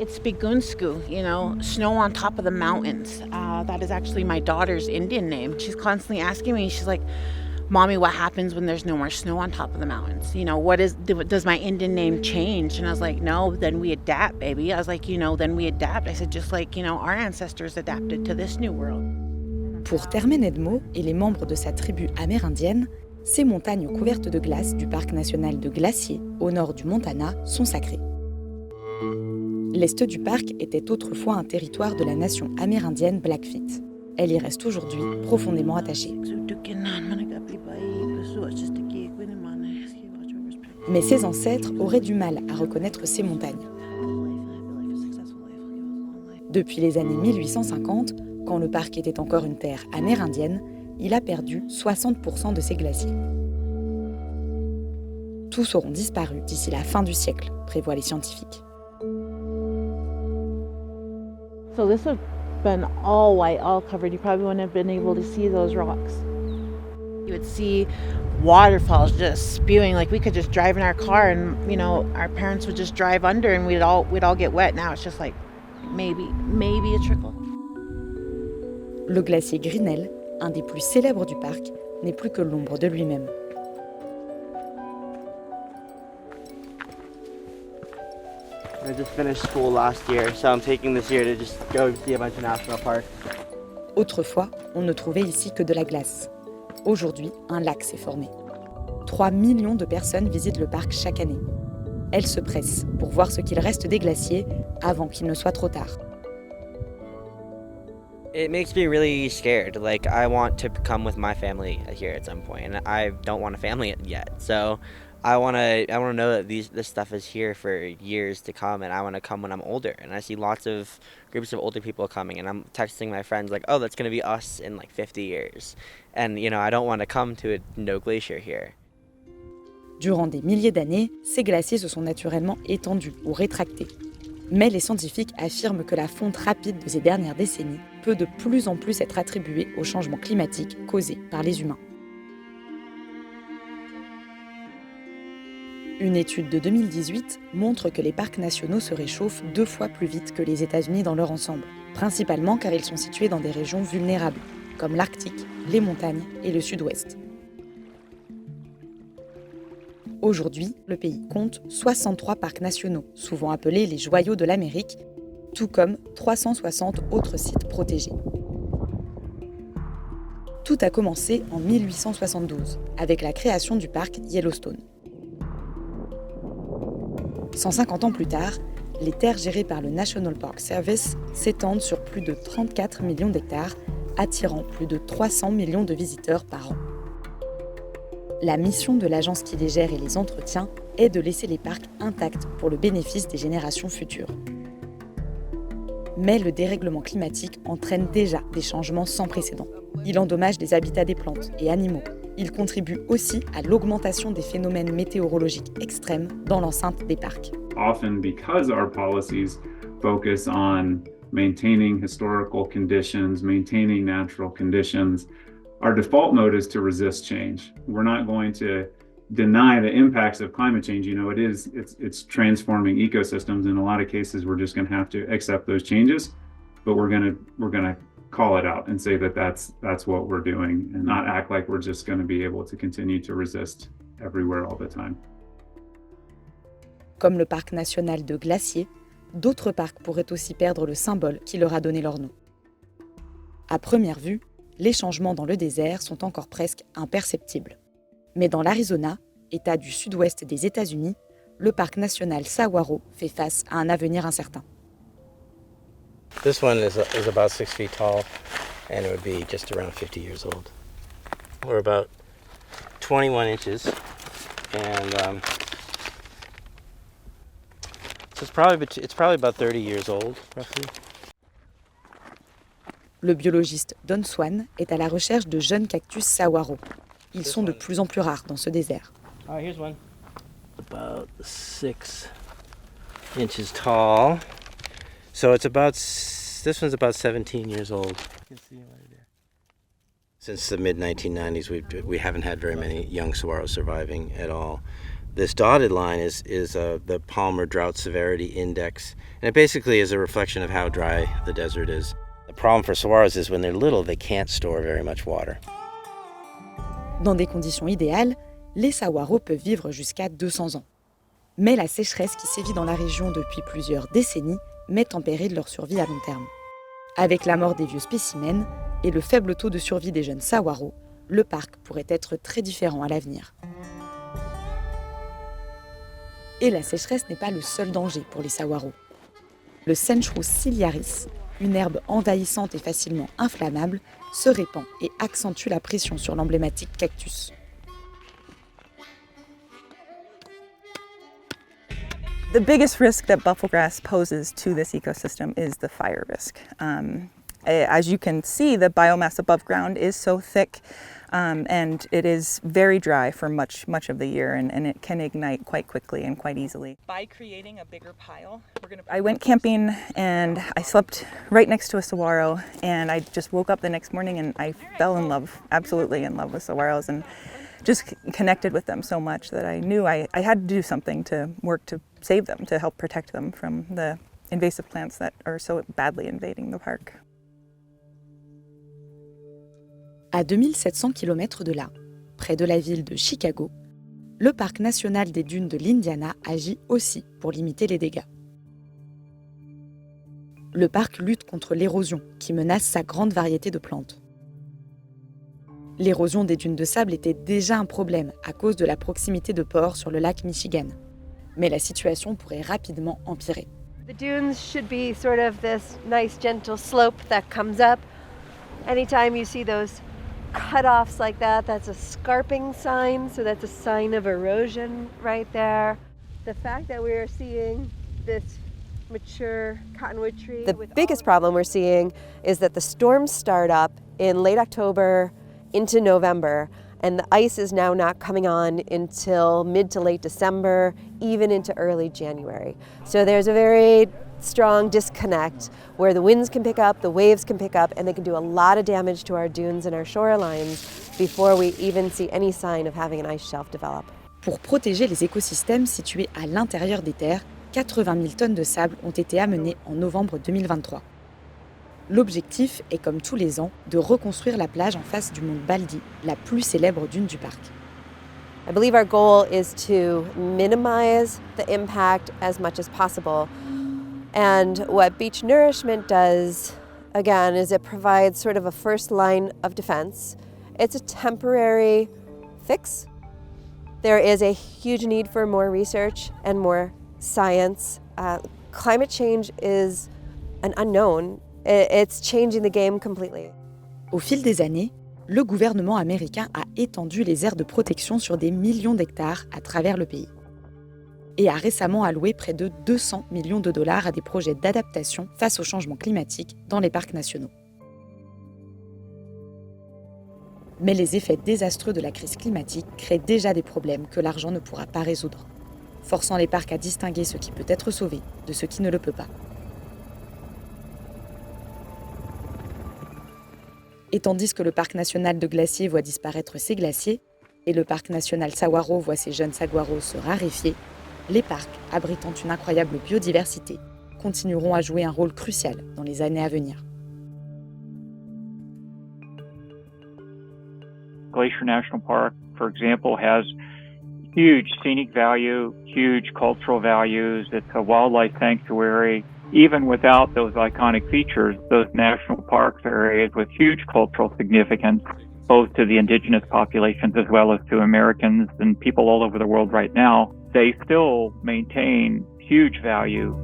It's Bigunsku, snow on top of the mountains. That is actually my daughter's Indian name. She's constantly asking me, she's like, Mommy, what happens when there's no more snow on top of the mountains? Does my Indian name change? And I was like, no, then we adapt, baby. I was like, then we adapt. I said, just like, our ancestors adapted to this new world. Pour Termenedmo et les membres de sa tribu amérindienne, ces montagnes couvertes de glace du parc national de Glacier, au nord du Montana, sont sacrées. L'est du parc était autrefois un territoire de la nation amérindienne Blackfeet. Elle y reste aujourd'hui profondément attachée. Mais ses ancêtres auraient du mal à reconnaître ces montagnes. Depuis les années 1850, quand le parc était encore une terre amérindienne, il a perdu 60% de ses glaciers. Tous auront disparu d'ici la fin du siècle, prévoient les scientifiques. So this would have been all white, all covered. You probably wouldn't have been able to see those rocks. You would see waterfalls just spewing. Like we could just drive in our car and, our parents would just drive under and we'd all get wet. Now it's just like maybe a trickle. Le glacier Grinnell, un des plus célèbres du parc, n'est plus que l'ombre de lui-même. I just finished school last year, so I'm taking this year to just go see a bunch of national parks. Autrefois, on ne trouvait ici que de la glace. Aujourd'hui, un lac s'est formé. 3 millions de personnes visitent le parc chaque année. Elles se pressent pour voir ce qu'il reste des glaciers avant qu'il ne soit trop tard. It makes me really scared. Like, I want to come with my family here at some point, and I don't want a family yet. So I want to know that this stuff is here for years to come, and I want to come when I'm older. And I see lots of groups of older people coming, and I'm texting my friends like, oh, that's going to be us in like 50 years. And, I don't want to come to no glacier here. Durant des milliers d'années, ces glaciers se sont naturellement étendus ou rétractés. Mais les scientifiques affirment que la fonte rapide de ces dernières décennies peut de plus en plus être attribuée au changement climatique causé par les humains. Une étude de 2018 montre que les parcs nationaux se réchauffent 2 fois plus vite que les États-Unis dans leur ensemble, principalement car ils sont situés dans des régions vulnérables, comme l'Arctique, les montagnes et le Sud-Ouest. Aujourd'hui, le pays compte 63 parcs nationaux, souvent appelés les joyaux de l'Amérique, tout comme 360 autres sites protégés. Tout a commencé en 1872, avec la création du parc Yellowstone. 150 ans plus tard, les terres gérées par le National Park Service s'étendent sur plus de 34 millions d'hectares, attirant plus de 300 millions de visiteurs par an. La mission de l'agence qui les gère et les entretient est de laisser les parcs intacts pour le bénéfice des générations futures. Mais le dérèglement climatique entraîne déjà des changements sans précédent. Il endommage des habitats des plantes et animaux. Il contribue aussi à l'augmentation des phénomènes météorologiques extrêmes dans l'enceinte des parcs. Often because our policies focus on maintaining historical conditions, maintaining natural conditions, our default mode is to resist change. We're not going to deny the impacts of climate change. It's transforming ecosystems. In a lot of cases, we're just going to have to accept those changes, but we're going to call it out and say that that's what we're doing, and not act like we're just going to be able to continue to resist everywhere all the time. Comme le parc national de Glacier, d'autres parcs pourraient aussi perdre le symbole qui leur a donné leur nom. À première vue, les changements dans le désert sont encore presque imperceptibles. Mais dans l'Arizona, État du sud-ouest des États-Unis, le parc national Saguaro fait face à un avenir incertain. This one is about 6 feet tall, and it would be just around 50 years old. We're about 21 inches, and so it's probably about 30 years old, roughly. Le biologiste Don Swan est à la recherche de jeunes cactus saguaro. Ils sont de plus en plus rares dans ce désert. Oh, here's one. About 6 inches tall. So this one's about 17 years old. You can see him right there. Since the mid-1990s, we haven't had very many young saguaros surviving at all. This dotted line is the Palmer Drought Severity Index, and it basically is a reflection of how dry the desert is. The problem for saguaros is when they're little, they can't store very much water. Dans des conditions idéales, les saguaros peuvent vivre jusqu'à 200 ans. Mais la sécheresse qui sévit dans la région depuis plusieurs décennies met en péril leur survie à long terme. Avec la mort des vieux spécimens et le faible taux de survie des jeunes saguaros, le parc pourrait être très différent à l'avenir. Et la sécheresse n'est pas le seul danger pour les saguaros. Le Centrus ciliaris, une herbe envahissante et facilement inflammable, se répand et accentue la pression sur l'emblématique cactus. The biggest risk that bufflegrass poses to this ecosystem is the fire risk. As you can see, the biomass above ground is so thick and it is very dry for much of the year, and it can ignite quite quickly and quite easily. By creating a bigger pile, I went camping and I slept right next to a saguaro, and I just woke up the next morning and I fell in love, absolutely in love with saguaros, and just connected with them so much that I knew I had to do something to work to save them, to help protect them from the invasive plants that are so badly invading the park. À 2700 km de là, près de la ville de Chicago, le parc national des dunes de l'Indiana agit aussi pour limiter les dégâts. Le parc lutte contre l'érosion qui menace sa grande variété de plantes. L'érosion des dunes de sable était déjà un problème à cause de la proximité de ports sur le lac Michigan. Mais la situation pourrait rapidement empirer. The dunes should be sort of this nice gentle slope that comes up. Anytime you see those cut-offs like that, that's a scarping sign, so that's a sign of erosion right there. The fact that we're seeing this mature cottonwood tree. The biggest problem we're seeing is that the storms start up in late October into November, and the ice is now not coming on until mid to late December, even into early January. So there's a very strong disconnect where the winds can pick up, the waves can pick up, and they can do a lot of damage to our dunes and our shorelines before we even see any sign of having an ice shelf develop. Pour protéger les écosystèmes situés à l'intérieur des terres, 80 000 tonnes de sable ont été amenées en novembre 2023. L'objectif est, comme tous les ans, de reconstruire la plage en face du mont Baldy, la plus célèbre dune du parc. I believe our goal is to minimize the impact as much as possible. And what beach nourishment does, again, is it provides sort of a first line of defense. It's a temporary fix. There is a huge need for more research and more science. Climate change is an unknown. It's changing the game completely. Au fil des années, le gouvernement américain a étendu les aires de protection sur des millions d'hectares à travers le pays et a récemment alloué près de 200 millions de dollars à des projets d'adaptation face au changement climatique dans les parcs nationaux. Mais les effets désastreux de la crise climatique créent déjà des problèmes que l'argent ne pourra pas résoudre, forçant les parcs à distinguer ce qui peut être sauvé de ce qui ne le peut pas. Et tandis que le parc national de Glacier voit disparaître ses glaciers et le parc national Saguaro voit ses jeunes saguaros se raréfier, les parcs, abritant une incroyable biodiversité, continueront à jouer un rôle crucial dans les années à venir. Glacier National Park, for example, has huge scenic value, huge cultural values. It's a wildlife sanctuary. Even without those iconic features, those national parks are areas with huge cultural significance, both to the indigenous populations as well as to Americans and people all over the world right now. They still maintain huge value